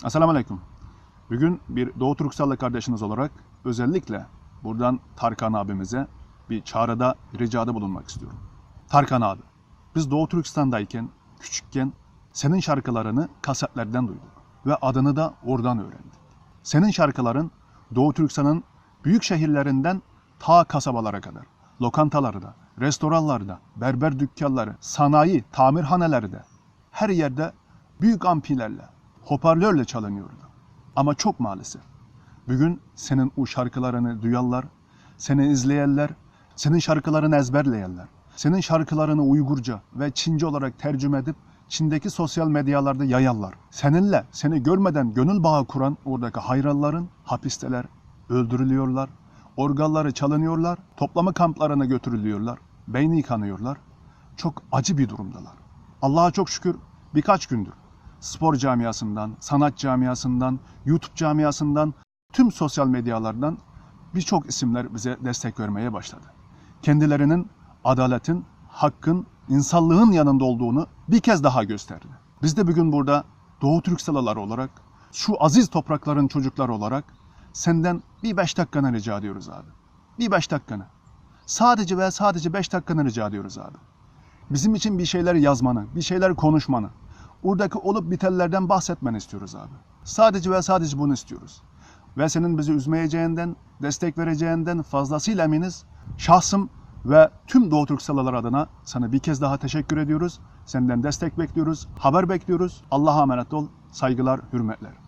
Esselamu Aleyküm. Bugün bir Doğu Türksallı kardeşiniz olarak özellikle buradan Tarkan abimize bir çağrıda, ricada bulunmak istiyorum. Tarkan abi, biz Doğu Türkistan'dayken, küçükken senin şarkılarını kasetlerden duyduk ve adını da oradan öğrendik. Senin şarkıların Doğu Türkistan'ın büyük şehirlerinden ta kasabalara kadar, lokantalarda, restoranlarda, berber dükkanları, sanayi, tamirhaneleri de her yerde büyük amfilerle, hoparlörle çalınıyordu. Ama çok maalesef. Bugün senin o şarkılarını duyanlar, seni izleyenler, senin şarkılarını ezberleyenler, senin şarkılarını Uygurca ve Çince olarak tercüme edip Çin'deki sosyal medyalarda yayanlar, seninle seni görmeden gönül bağı kuran oradaki hayranların hapisteler, öldürülüyorlar, organları çalınıyorlar, toplama kamplarına götürülüyorlar, beyni yıkanıyorlar. Çok acı bir durumdalar. Allah'a çok şükür birkaç gündür spor camiasından, sanat camiasından, YouTube camiasından, tüm sosyal medyalardan birçok isimler bize destek vermeye başladı. Kendilerinin adaletin, hakkın, insanlığın yanında olduğunu bir kez daha gösterdi. Biz de bugün burada Doğu Türksalılar olarak, şu aziz toprakların çocukları olarak senden bir 5 dakikanı rica ediyoruz abi. Bir 5 dakikanı. Sadece ve sadece 5 dakikanı rica ediyoruz abi. Bizim için bir şeyler yazmanı, bir şeyler konuşmanı, oradaki olup bitenlerden bahsetmeni istiyoruz abi. Sadece ve sadece bunu istiyoruz. Ve senin bizi üzmeyeceğinden, destek vereceğinden fazlasıyla eminiz. Şahsım ve tüm Doğu Türksalılar adına sana bir kez daha teşekkür ediyoruz. Senden destek bekliyoruz, haber bekliyoruz. Allah'a emanet ol. Saygılar, hürmetler.